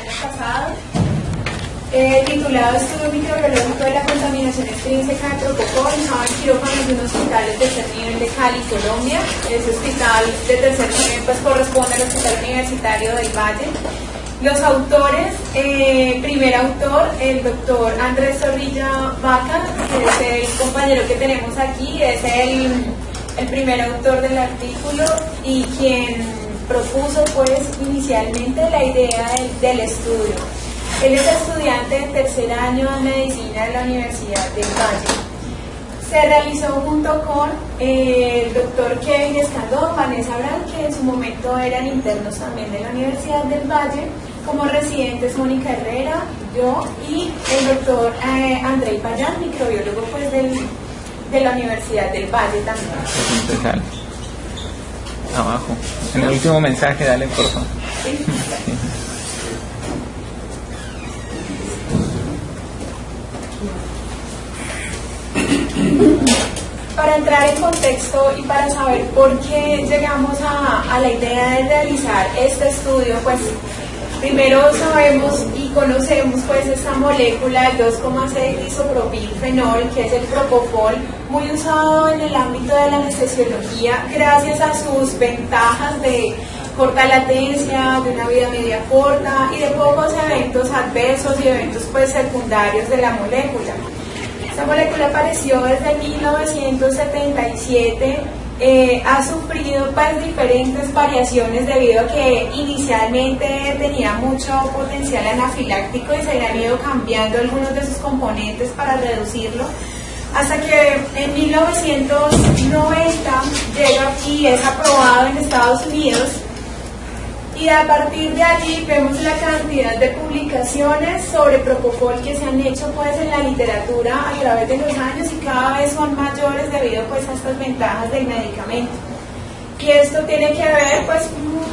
año pasado, titulado Estudio Microbiológico de la Contaminación Extrínseca de Propofol en quirófanos de un hospital de tercer nivel de Cali, Colombia. Ese hospital de tercer nivel pues corresponde al Hospital Universitario del Valle. Los autores, primer autor, el doctor Andrés Zorrilla Vaca, que es el compañero que tenemos aquí, es el primer autor del artículo y quien propuso pues inicialmente la idea del estudio. Él es estudiante de tercer año de medicina de la Universidad del Valle. Se realizó junto con el doctor Kevin Escandón, Vanessa Brand, que en su momento eran internos también de la Universidad del Valle, como residentes Mónica Herrera, yo y el doctor Andrei Payán, microbiólogo pues de la Universidad del Valle también. Dale. Abajo. En el último mensaje, dale por favor. Sí. Para entrar en contexto y para saber por qué llegamos a la idea de realizar este estudio, pues primero sabemos y conocemos pues esta molécula del 2,6-isopropilfenol, que es el propofol, muy usado en el ámbito de la anestesiología gracias a sus ventajas de corta latencia, de una vida media corta y de pocos eventos adversos y eventos pues secundarios de la molécula. Esta molécula apareció desde 1977, ha sufrido pues diferentes variaciones debido a que inicialmente tenía mucho potencial anafiláctico y se han ido cambiando algunos de sus componentes para reducirlo, hasta que en 1990 llega y es aprobado en Estados Unidos. Y a partir de allí vemos la cantidad de publicaciones sobre propofol que se han hecho pues en la literatura a través de los años y cada vez son mayores debido pues a estas ventajas del medicamento. Y esto tiene que ver pues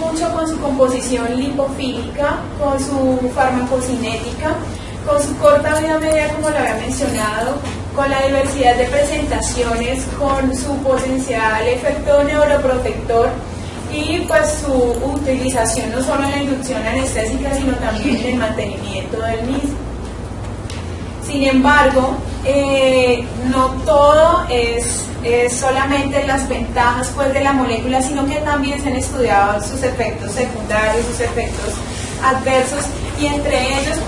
mucho con su composición lipofílica, con su farmacocinética, con su corta vida media como lo había mencionado, con la diversidad de presentaciones, con su potencial efecto neuroprotector y pues su utilización no solo en la inducción anestésica sino también en el mantenimiento del mismo. Sin embargo, no todo es solamente las ventajas pues de la molécula, sino que también se han estudiado sus efectos secundarios, sus efectos adversos, y entre ellos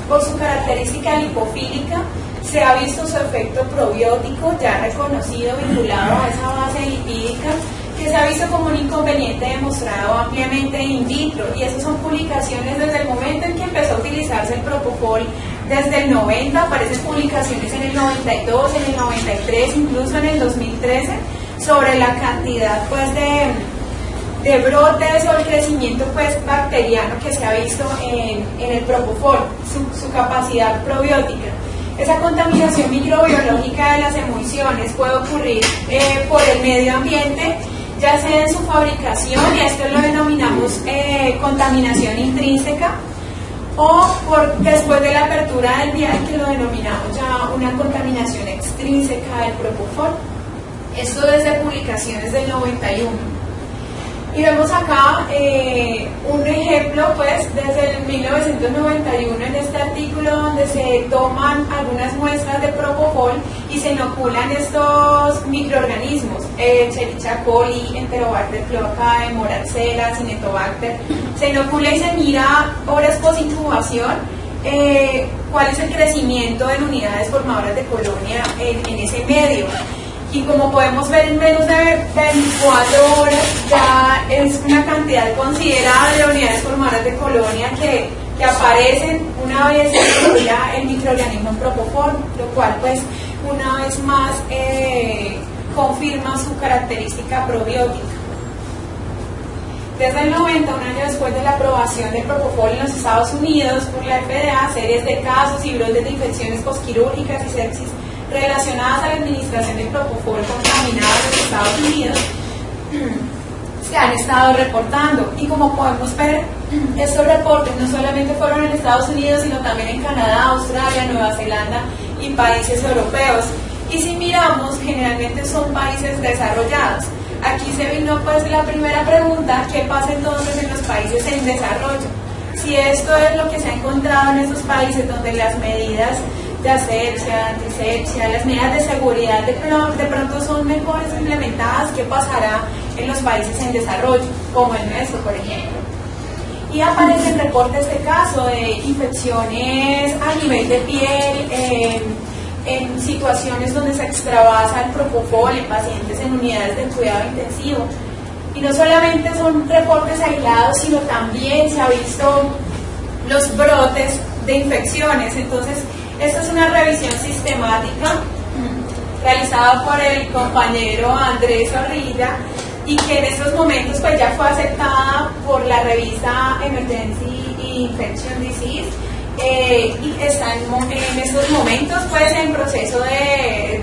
por su característica lipofílica se ha visto su efecto probiótico ya reconocido vinculado a esa base lipídica, que se ha visto como un inconveniente demostrado ampliamente in vitro, y esas son publicaciones desde el momento en que empezó a utilizarse el propofol, desde el 90, aparecen publicaciones en el 92, en el 93, incluso en el 2013, sobre la cantidad pues de brotes o el crecimiento pues bacteriano que se ha visto en el propofol, su capacidad probiótica. Esa contaminación microbiológica de las emulsiones puede ocurrir por el medio ambiente, ya sea en su fabricación, y esto lo denominamos contaminación intrínseca, o después de la apertura del vial, que lo denominamos ya una contaminación extrínseca del propofol. Esto desde publicaciones del 91. Y vemos acá un ejemplo pues desde el 1991 en este artículo, donde se toman algunas muestras de propofol y se inoculan estos microorganismos, Escherichia coli, Enterobacter cloacae, Moraxella, Cinetobacter. Se inocula y se mira horas post incubación cuál es el crecimiento en unidades formadoras de colonia en ese medio. Y como podemos ver, en menos de 24 horas ya es una cantidad considerable de unidades formadoras de colonia que aparecen una vez se inocula el microorganismo en propofol, lo cual pues una vez más confirma su característica probiótica. Desde el 90, un año después de la aprobación del propofol en los Estados Unidos por la FDA, series de casos y brotes de infecciones postquirúrgicas y sepsis relacionadas a la administración del propofol contaminado en los Estados Unidos se han estado reportando, y como podemos ver, estos reportes no solamente fueron en Estados Unidos, sino también en Canadá, Australia, Nueva Zelanda y países europeos. Y si miramos, generalmente son países desarrollados. Aquí se vino pues la primera pregunta: ¿qué pasa entonces en los países en desarrollo? si esto es lo que se ha encontrado en estos países donde las medidas de asepsia, antisepsia, las medidas de seguridad de pronto son mejores implementadas, ¿qué pasará en los países en desarrollo, como el nuestro, por ejemplo? Y aparecen reportes de casos de infecciones a nivel de piel, en situaciones donde se extravasa el propofol en pacientes en unidades de cuidado intensivo. Y no solamente son reportes aislados, sino también se ha visto los brotes de infecciones. Entonces, esta es una revisión sistemática realizada por el compañero Andrés Zorrilla y que en estos momentos pues ya fue aceptada por la revista Emergency Infection Disease y está en estos momentos pues en proceso de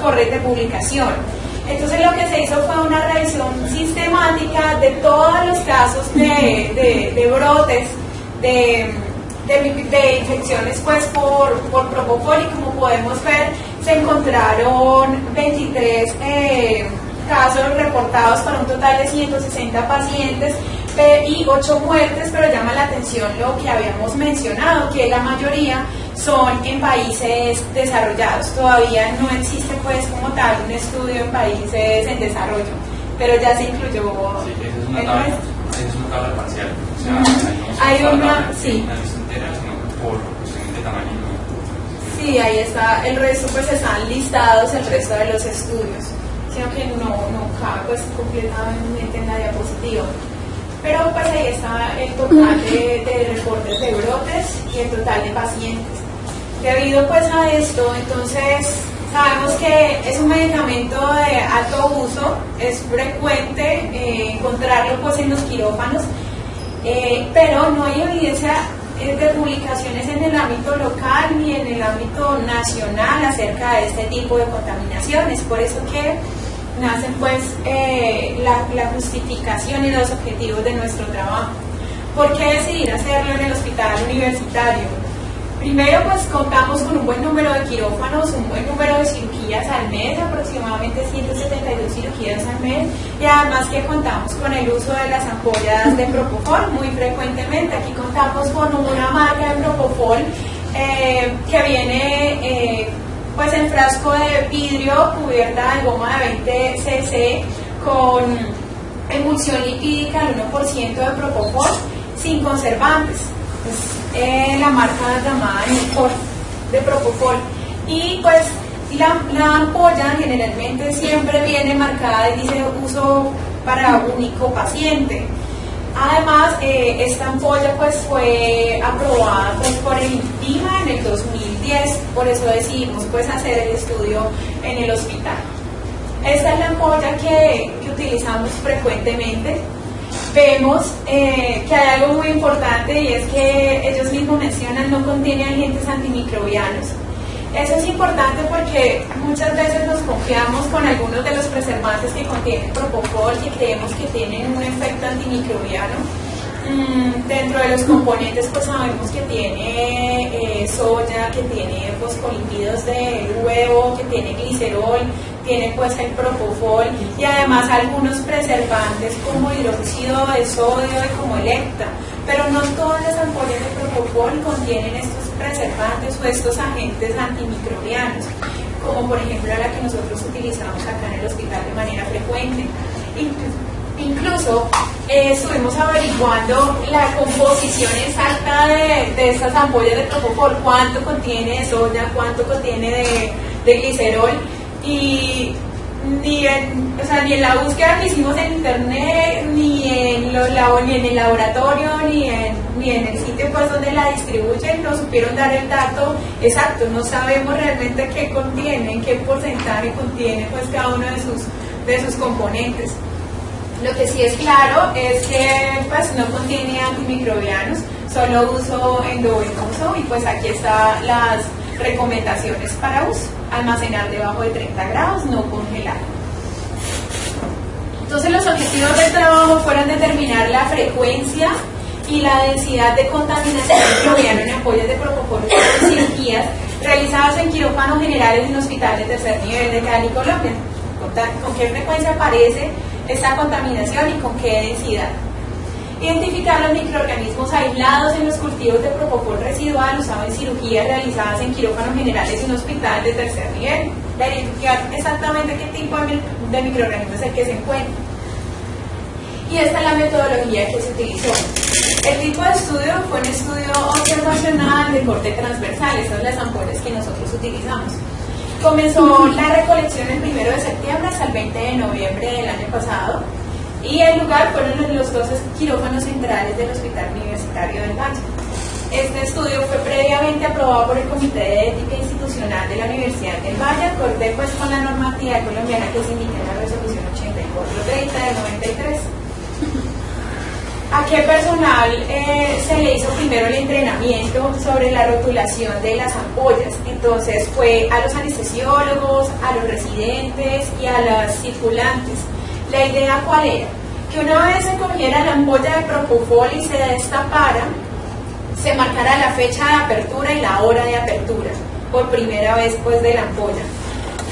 correcta publicación. Entonces lo que se hizo fue una revisión sistemática de todos los casos de brotes de infecciones pues por propofol, y como podemos ver se encontraron 23 casos reportados para un total de 160 pacientes y 8 muertes, pero llama la atención lo que habíamos mencionado, que la mayoría son en países desarrollados. Todavía no existe pues como tal un estudio en países en desarrollo, pero ya se incluyó. Sí, esa es una tabla parcial. O sea, hay una, sí. Una lista entera, sino por cuestión de tamaño. Sí, ahí está. El resto pues están listados, el resto de los estudios, sino que no cabe pues completamente en la diapositiva. Pero pues ahí está el total de reportes de brotes y el total de pacientes. Debido pues a esto, entonces sabemos que es un medicamento de alto uso, es frecuente encontrarlo pues en los quirófanos, pero no hay evidencia de publicaciones en el ámbito local ni en el ámbito nacional acerca de este tipo de contaminaciones. Por eso que nacen pues la justificación y los objetivos de nuestro trabajo. ¿Por qué decidir hacerlo en el hospital universitario? Primero, pues contamos con un buen número de quirófanos, un buen número de cirugías al mes, aproximadamente 172 cirugías al mes, y además que contamos con el uso de las ampollas de propofol muy frecuentemente. Aquí contamos con una marca de propofol que viene pues en frasco de vidrio cubierta de goma de 20 cc con emulsión lipídica al 1% de propofol sin conservantes. Es la marca llamada Newport de propofol, y pues la ampolla generalmente siempre viene marcada y dice uso para único paciente. Además, esta ampolla pues fue aprobada pues, por el INVIMA en el 2010, por eso decidimos pues hacer el estudio en el hospital. Esta es la ampolla que utilizamos frecuentemente. Vemos que hay algo muy importante, y es que ellos mismos mencionan no contiene agentes antimicrobianos. Eso es importante porque muchas veces nos confiamos con algunos de los preservantes que contienen propofol, que creemos que tienen un efecto antimicrobiano. Dentro de los componentes pues sabemos que tiene soya, que tiene fosfolípidos de huevo, que tiene glicerol, tiene pues el propofol, y además algunos preservantes como hidróxido de sodio y como Electa. Pero no todas las ampollas de propofol contienen estos preservantes o estos agentes antimicrobianos, como por ejemplo la que nosotros utilizamos acá en el hospital de manera frecuente. Incluso estuvimos averiguando la composición exacta de estas ampollas de propofol, cuánto contiene de soya, cuánto contiene de glicerol, y ni en la búsqueda que hicimos en internet, ni en el laboratorio, ni en el sitio pues donde la distribuyen, nos supieron dar el dato exacto. No sabemos realmente qué contiene, en qué porcentaje contiene pues cada uno de sus componentes. Lo que sí es claro es que pues no contiene antimicrobianos, solo uso endovenoso, y pues aquí están las recomendaciones para uso: almacenar debajo de 30 grados, no congelar. Entonces los objetivos del trabajo fueron determinar la frecuencia y la densidad de contaminación microbiana en ampollas de propofol en cirugías realizadas en quirófanos generales en hospitales de tercer nivel de Cali, Colombia. ¿Con qué frecuencia aparece esta contaminación y con qué densidad? Identificar los microorganismos aislados en los cultivos de propofol residual usado en cirugías realizadas en quirófanos generales de un hospital de tercer nivel. Verificar exactamente qué tipo de microorganismo es el que se encuentra. Y esta es la metodología que se utilizó. El tipo de estudio fue un estudio observacional de corte transversal. Estas son las ampollas que nosotros utilizamos. Comenzó la recolección el 1 de septiembre hasta el 20 de noviembre del año pasado. Y el lugar fueron los 12 quirófanos centrales del Hospital Universitario del Valle. Este estudio fue previamente aprobado por el Comité de Ética Institucional de la Universidad del Valle, acorde pues con la normatividad colombiana que se indica en la resolución 8430 del 93. ¿A qué personal se le hizo primero el entrenamiento sobre la rotulación de las ampollas? Entonces fue a los anestesiólogos, a los residentes y a las circulantes. La idea, ¿cuál era? Que una vez se cogiera la ampolla de propofol y se destapara, se marcara la fecha de apertura y la hora de apertura, por primera vez pues de la ampolla.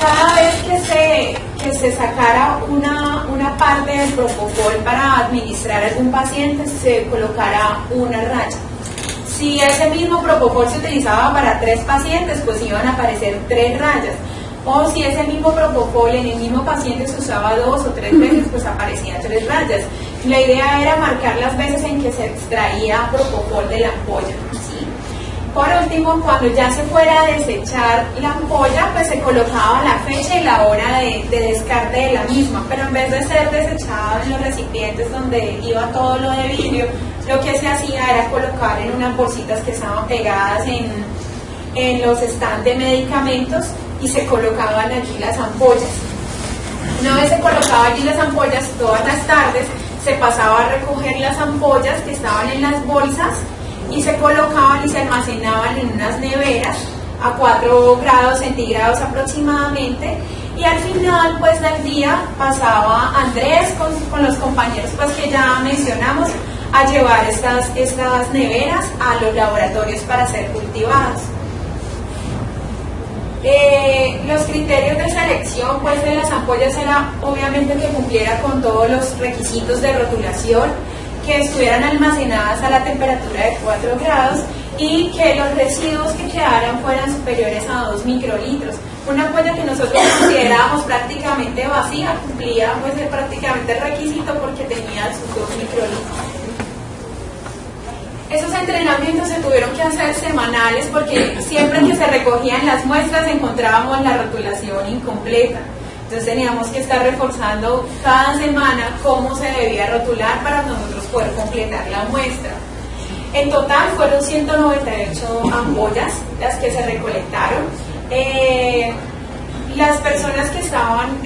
Cada vez que se sacara una parte del propofol para administrar a algún paciente, se colocara una raya. Si ese mismo propofol se utilizaba para 3 pacientes, pues iban a aparecer 3 rayas. O si ese mismo propofol en el mismo paciente se usaba 2 o 3 veces, pues aparecían 3 rayas. La idea era marcar las veces en que se extraía propofol de la ampolla, ¿sí? Por último, cuando ya se fuera a desechar la ampolla, pues se colocaba la fecha y la hora de descarte de la misma, pero en vez de ser desechado en los recipientes donde iba todo lo de vidrio, lo que se hacía era colocar en unas bolsitas que estaban pegadas en los stands de medicamentos y se colocaban allí las ampollas. Una vez se colocaban allí las ampollas, todas las tardes se pasaba a recoger las ampollas que estaban en las bolsas y se colocaban y se almacenaban en unas neveras a 4 grados centígrados aproximadamente, y al final pues del día pasaba Andrés con los compañeros pues que ya mencionamos a llevar estas neveras a los laboratorios para ser cultivadas. Los criterios de selección pues de las ampollas era obviamente que cumpliera con todos los requisitos de rotulación, que estuvieran almacenadas a la temperatura de 4 grados y que los residuos que quedaran fueran superiores a 2 microlitros. Una ampolla que nosotros considerábamos prácticamente vacía cumplía pues prácticamente el requisito porque tenía sus 2 microlitros. Esos entrenamientos se tuvieron que hacer semanales porque siempre que se recogían las muestras encontrábamos la rotulación incompleta. Entonces teníamos que estar reforzando cada semana cómo se debía rotular para nosotros poder completar la muestra. En total fueron 198 ampollas las que se recolectaron. Las personas que estaban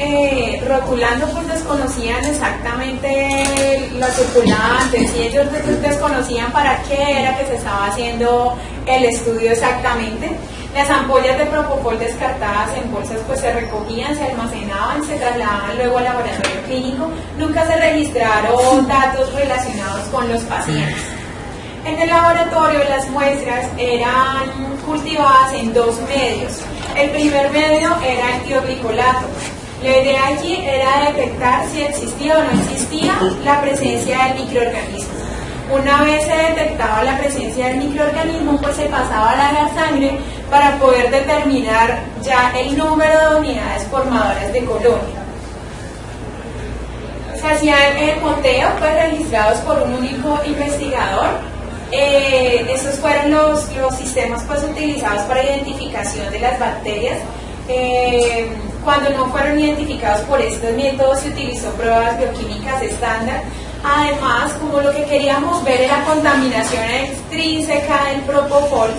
rotulando pues desconocían exactamente los circulantes y ellos desconocían para qué era que se estaba haciendo el estudio exactamente. Las ampollas de propofol descartadas en bolsas pues se recogían, se almacenaban, se trasladaban luego al laboratorio clínico. Nunca se registraron datos relacionados con los pacientes. En el laboratorio las muestras eran cultivadas en 2 medios. El primer medio era el tioglicolato. La idea aquí era detectar si existía o no existía la presencia del microorganismo. Una vez se detectaba la presencia del microorganismo, pues se pasaba a la sangre para poder determinar ya el número de unidades formadoras de colonia. Se hacían el conteo pues registrados por un único investigador. Esos fueron los sistemas pues utilizados para identificación de las bacterias. Cuando no fueron identificados por estos métodos se utilizó pruebas bioquímicas estándar. Además, como lo que queríamos ver era contaminación extrínseca del propofol,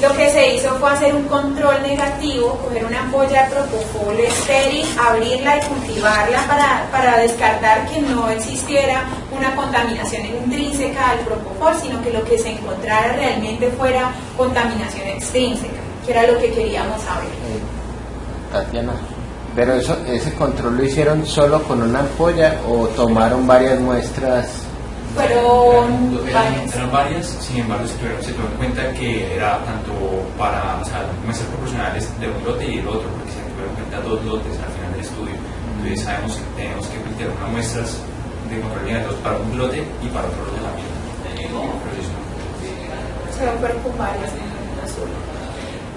lo que se hizo fue hacer un control negativo, coger una ampolla de propofol estéril, abrirla y cultivarla para descartar que no existiera una contaminación intrínseca del propofol, sino que lo que se encontrara realmente fuera contaminación extrínseca, que era lo que queríamos saber. Tatiana, pero ese control lo hicieron solo con una ampolla o tomaron varias muestras. Eran varias, sin embargo se tuvo en cuenta que era tanto para muestras proporcionales de un lote y el otro, porque se tuvieron en cuenta 2 lotes al final del estudio. Entonces sabemos que tenemos que filtrar unas muestras de control de para un lote y para otro lote también. fueron con varias en una sola.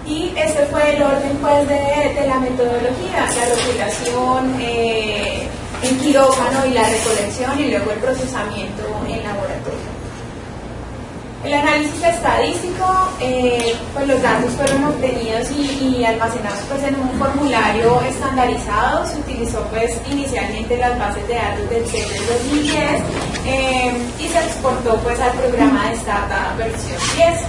Y ese fue el orden pues de la metodología, la rotulación en quirófano y la recolección y luego el procesamiento en laboratorio. El análisis estadístico, pues los datos fueron obtenidos y almacenados pues en un formulario estandarizado. Se utilizó pues inicialmente las bases de datos del CEP del 2010 y se exportó pues al programa de Stata versión 10.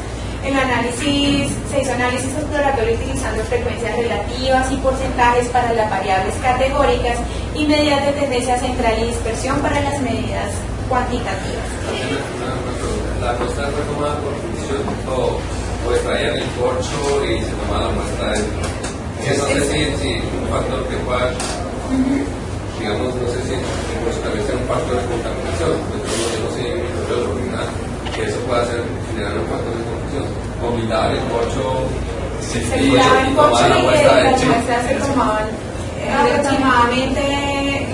Se hizo análisis exploratorio utilizando frecuencias relativas y porcentajes para las variables categóricas y medidas de tendencia central y dispersión para las medidas cuantitativas. La muestra fue tomada por función o extraían el corcho y se tomaba la muestra de eso. No sé si un factor que pueda, digamos, no sé si pues, tal vez sea un factor de contaminación, pues yo no sé que eso pueda generar un factor de contaminación. Vomitar el corcho, se miraba el corcho y las muestras se tomaban aproximadamente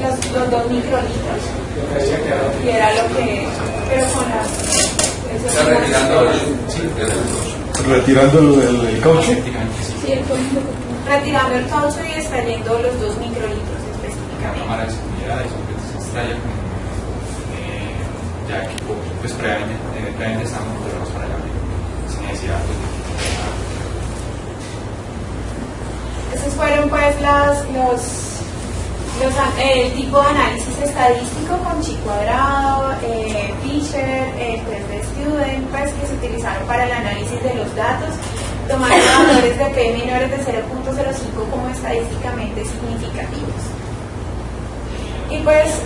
los 2 microlitros. Y era lo que, pero con las... retirando el caucho. Sí, retirando el caucho y extrayendo los 2 microlitros específicamente. La cámara de seguridad se extrae ya que pues previamente estamos preparados para el abril, sin necesidad Esos fueron pues el tipo de análisis estadístico con chi cuadrado, Fisher, test de Student, pues, que se utilizaron para el análisis de los datos, tomando valores de P menores de 0.05 como estadísticamente significativos. Y pues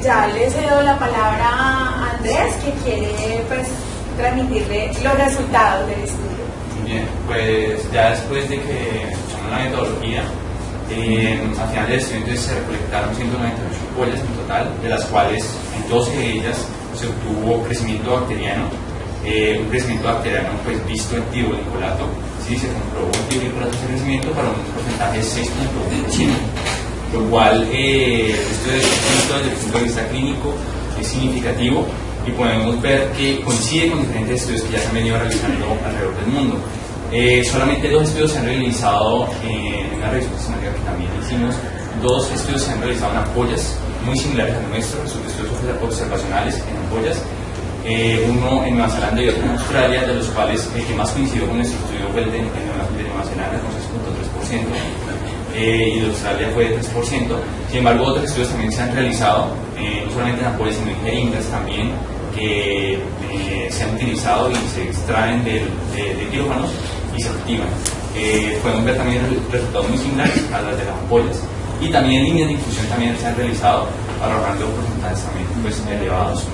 ya le cedo la palabra a Andrés, que quiere pues transmitirle los resultados del estudio. Bien, pues ya después de que usamos la metodología, al final del estudio se recolectaron 198 ampollas en total, de las cuales en 12 de ellas se obtuvo crecimiento bacteriano, un crecimiento bacteriano pues visto en tiolicolato, sí, se comprobó el tiolicolato de crecimiento para un porcentaje de 6.1%, lo cual esto desde el punto de vista clínico es significativo y podemos ver que coincide con diferentes estudios que ya se han venido realizando alrededor del mundo. Solamente 2 estudios se han realizado en una revisión sistemática que también hicimos. 2 estudios se han realizado en ampollas muy similares al nuestro, son estudios observacionales en ampollas. Uno en Nueva Zelanda y otro en Australia, de los cuales el que más coincidió con nuestro estudio fue el de Nueva Zelanda con 6.3%, y de Australia fue de 3%. Sin embargo, otros estudios también se han realizado, no solamente en ampollas, sino en jeringas también, que se han utilizado y se extraen de quirófanos y se activan. Podemos ver también resultados muy similares a las de las ampollas, y también en líneas de infusión también se han realizado ahorrando porcentajes también pues, elevados.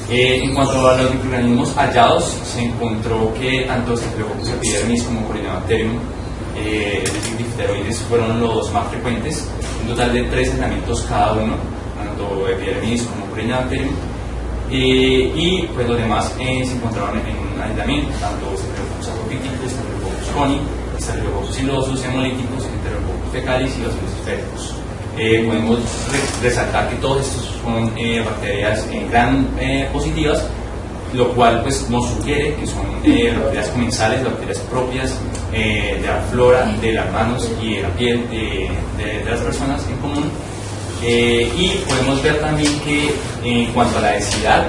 En cuanto a los microorganismos hallados, se encontró que tanto Staphylococcus epidermis como Corynebacterium, es decir, difteroides, fueron los más frecuentes, un total de 3 aislamientos cada uno, tanto epidermis como Corynebacterium. Y pues los demás se encontraron en un aislamiento, tanto Staphylococcus acropíticus, Staphylococcus coni, Staphylococcus silosus, hemolíticus, Enterococcus fecalis y Bacillus féricos. Podemos resaltar que todos estos son bacterias gran positivas, lo cual pues, nos sugiere que son bacterias comensales, bacterias propias de la flora, de las manos y de la piel de las personas en común. Y podemos ver también que en cuanto a la densidad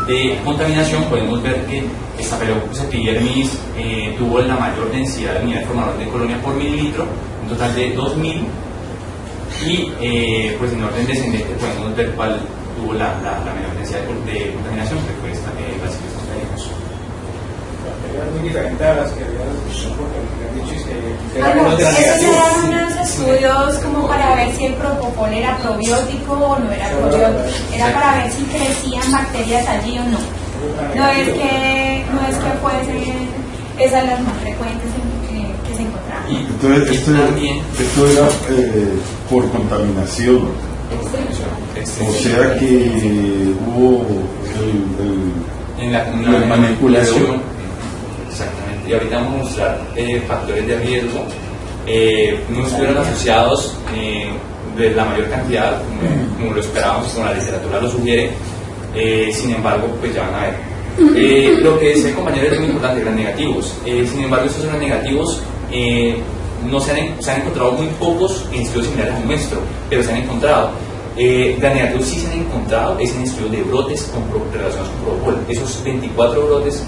de contaminación, podemos ver que Staphylococcus epidermis tuvo la mayor densidad de unidad de formador de colonia por mililitro, un total de 2000, y pues en orden descendente podemos ver cuál tuvo la menor densidad de contaminación, que fue Bacillus féricos. Es muy diferente a las que habían dicho esos eran unos estudios como para ver si el propofol era probiótico o no era probiótico. Era para ver si crecían bacterias allí o no. No es que fuesen esas las más frecuentes que se encontraban. Entonces, esto era por contaminación. O sea que hubo en la manipulación. Exactamente. Y ahorita vamos a mostrar factores de riesgo. No estuvieron asociados de la mayor cantidad, como lo esperábamos, como la literatura lo sugiere. sin embargo, pues ya van a ver. Lo que decía el compañero es muy importante, gran negativos. Sin embargo, estos gran negativos no se han encontrado muy pocos en estudios similares al nuestro, pero se han encontrado. Gran negativos sí se han encontrado, es en estudios de brotes relacionados con propofol. Esos 23 brotes,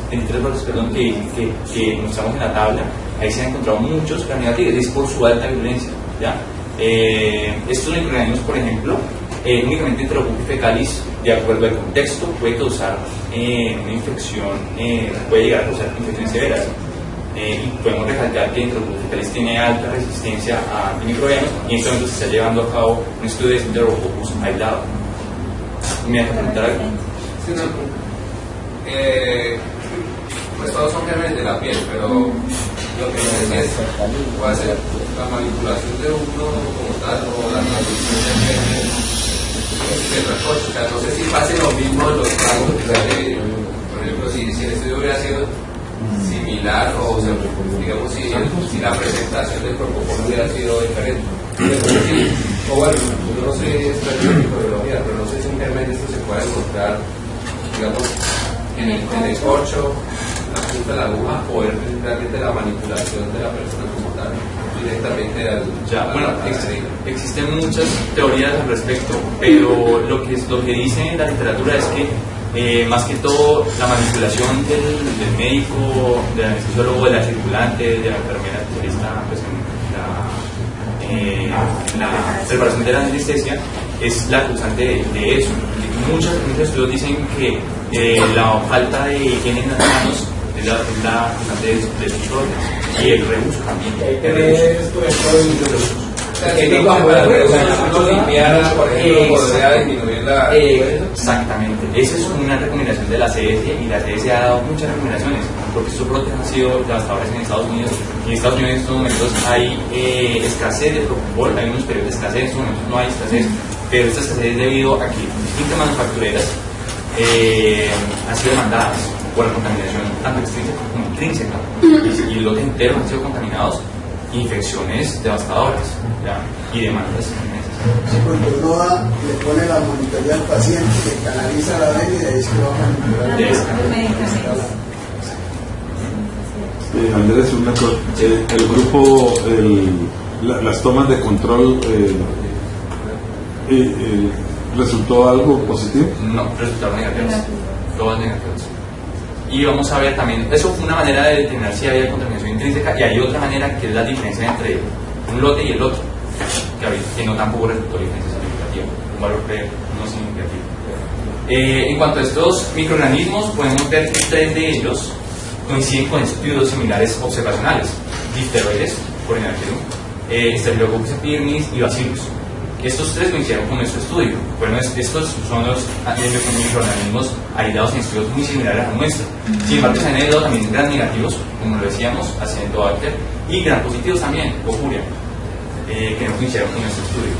perdón, que mostramos en la tabla, ahí se han encontrado muchos gran negativos, es por su alta virulencia, ¿ya? Estos microorganismos, por ejemplo, únicamente Enterococcus fecalis, de acuerdo al contexto, puede causar una infección, puede llegar a causar infecciones severas. Y podemos recalcar que Enterococcus fecalis tiene alta resistencia a antimicrobianos y en este momento se está llevando a cabo un estudio de Enterococcus aislado. ¿Me vas a preguntar algo? Sí, no. Pues todos son gérmenes de la piel, pero lo que me decía es puede ser la manipulación de uno como tal o la transmisión de gérmenes del recorte. O sea, no sé si pase lo mismo en los casos, por ejemplo, si el estudio hubiera sido similar o sea, digamos si la presentación del propofol hubiera sido diferente. O bueno, yo no soy experto en microbiología, pero no sé si un germen de esto se puede encontrar, digamos, en el corcho, la punta de la aguja, o es realmente la manipulación de la persona como tal, directamente Bueno, existen muchas teorías al respecto, pero lo que dice la literatura es que más que todo la manipulación del médico, del anestesiólogo, de la circulante, de la enfermera especialista pues, en la preparación de la anestesia es la causante de eso. Muchos estudios dicen que la falta de higiene en las manos es la causante de sus órganos y el reuso también. Limpiar, por ejemplo, podría disminuir la... Exactamente, esa es una recomendación de la CDC y la CDC ha dado muchas recomendaciones porque estos brotes han sido devastadores en Estados Unidos y en Estados Unidos en estos momentos hay escasez de propofol, hay unos periodos de escasez, en estos momentos no hay escasez, pero esta escasez es debido a que distintas manufactureras han sido demandadas por la contaminación tanto extrínseca como intrínseca y los lotes enteros han sido contaminados, infecciones devastadoras, ¿ya? Y demandas inmensas. Sí, porque uno le pone la monitoría al paciente, que canaliza la vena y de ahí es que va a manipular Andrés, una cosa, el grupo, las tomas de control, ¿resultó algo positivo? No, resultaron negativos, todos negativos. Y vamos a ver también, eso fue una manera de determinar si había contaminación intrínseca y hay otra manera que es la diferencia entre un lote y el otro, que no tampoco resultó diferencia significativa, un valor no significativo. En cuanto a estos microorganismos, podemos ver que 3 de ellos coinciden con estudios similares observacionales: difteroides, por ejemplo, Staphylococcus epidermidis y Bacillus. Estos 3 coincidieron con nuestro estudio. Bueno, estos son los microorganismos aislados en estudios muy similares al nuestro. Sin embargo, se han aislado también gran negativos, como lo decíamos, Acinetobacter, y gran positivos también, Bofuria, que no coincidieron con nuestro estudio.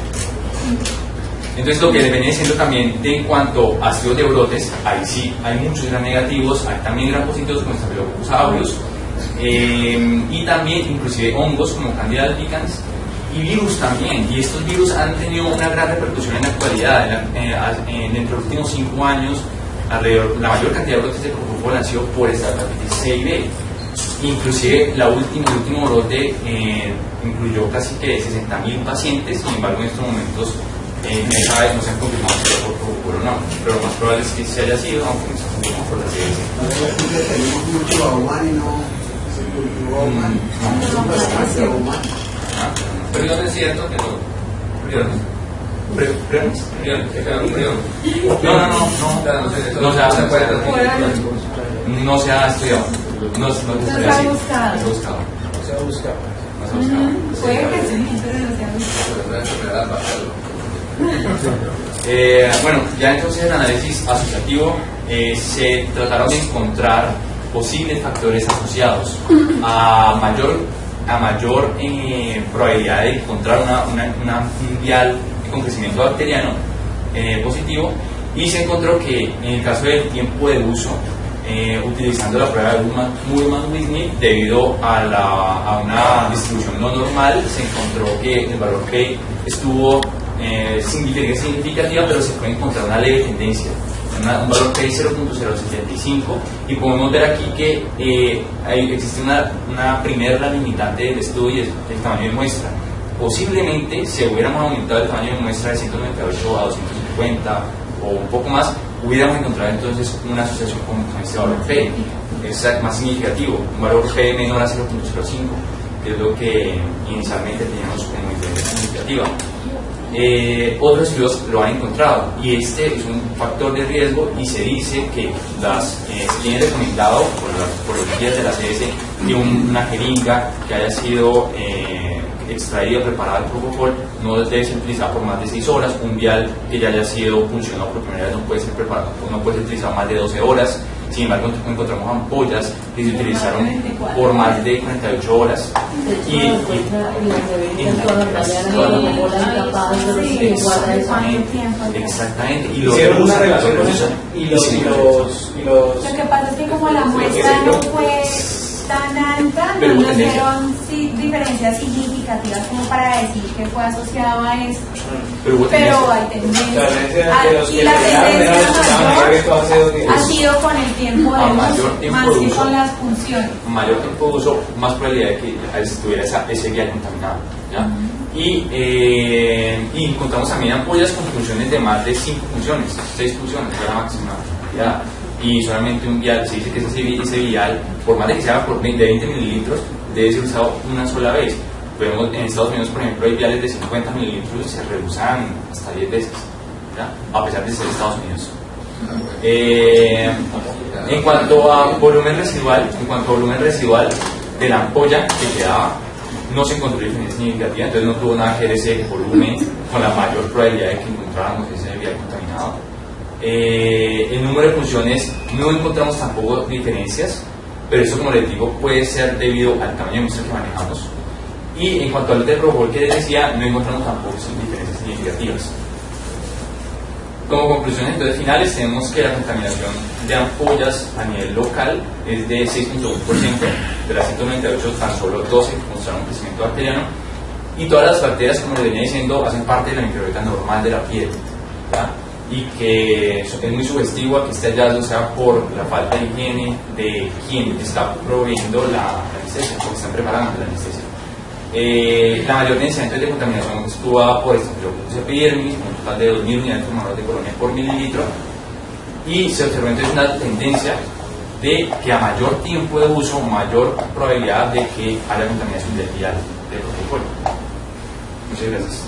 Entonces, lo que les venía diciendo también en cuanto a estudios de brotes, ahí sí hay muchos gran negativos, hay también gran positivos como Staphylococcus aureus, y también inclusive hongos como Candida albicans, y virus también, y estos virus han tenido una gran repercusión en la actualidad. Dentro de los últimos 5 años, la mayor cantidad de brotes de propofol han sido por esta hepatitis C y B. Inclusive el último brote incluyó casi que 60.000 pacientes, sin embargo en estos momentos esa vez no se han confirmado si fue por propofol o no, pero lo más probable es que se haya sido, aunque no se ha confirmado por la CDC. Tenemos mucho ahumán y no se cultivó ahumán. Bastante ahumán. Pero no es cierto que no. ¿Priones? Que quedaron priones. No se ha estudiado. No se ha buscado. Puede que sí, pero no se ha buscado. Bueno, ya entonces el análisis asociativo se trataron de encontrar posibles factores asociados a mayor probabilidad de encontrar un vial con crecimiento bacteriano positivo, y se encontró que en el caso del tiempo de uso, utilizando la prueba de Burman-Whitney, debido a una distribución no normal, se encontró que el valor P estuvo sin diferencia significativa, pero se puede encontrar una leve tendencia un valor P de 0.075, y podemos ver aquí que existe una primera limitante del estudio, y es el tamaño de muestra. Posiblemente, si hubiéramos aumentado el tamaño de muestra de 198 a 250 o un poco más, hubiéramos encontrado entonces una asociación con este valor P. Es más significativo, un valor P menor a 0.05, que es lo que inicialmente teníamos como diferencia significativa. Otros estudios lo han encontrado, y este es un factor de riesgo, y se dice que se tiene recomendado por los guías de la CS que una jeringa que haya sido extraída, preparada el propofol, no debe ser utilizada por más de 6 horas. Un vial que ya haya sido funcionado por primera vez no puede ser preparado, no puede ser utilizado más de 12 horas. Sin embargo, encontramos ampollas que se utilizaron por más de 48 horas. Exactamente. Y hicieron una relación con eso. Lo que pasa es que como la muestra no fue tan alta, no nos dieron diferencias significativas como para decir que fue asociado a esto. Pero hay tendencia. Y la tendencia mayor ha sido con el tiempo de uso, más que con las funciones. Mayor tiempo de uso, más probabilidad de que estuviera ese vial contaminado, ¿ya? Y encontramos también ampollas con funciones de más de 5 funciones, 6 funciones, la máxima, ¿ya? Y solamente un vial, se dice que ese vial, por más de que sea por 20 mililitros, debe ser usado una sola vez. Vemos en Estados Unidos, por ejemplo, hay viales de 50 mililitros y se reusan hasta 10 veces, ¿ya? A pesar de ser Estados Unidos. En cuanto a volumen residual de la ampolla que quedaba, no se encontró diferencia significativa, entonces no tuvo nada que ver ese volumen con la mayor probabilidad de que encontráramos ese vial contaminado. El número de funciones no encontramos tampoco diferencias, pero eso, como les digo, puede ser debido al tamaño de muestra que manejamos. Y en cuanto al del propofol que les decía, no encontramos tampoco diferencias significativas. Como conclusiones entonces finales, tenemos que la contaminación de ampollas a nivel local es de 6.1%, de las 198 tan solo 12 mostraron crecimiento bacteriano, y todas las bacterias, como les venía diciendo, hacen parte de la microbiota normal de la piel, ¿ya? Y que es muy sugestivo a que este hallazgo sea por la falta de higiene de quien está proveyendo la anestesia, porque están preparando la anestesia. La mayor densidad de contaminación estuvo dada por Staphylococcus epidermidis, un total de 2.000 unidades formadoras de colonia por mililitro, y se observó entonces una tendencia de que a mayor tiempo de uso, mayor probabilidad de que haya contaminación del vial de propofol. Muchas gracias.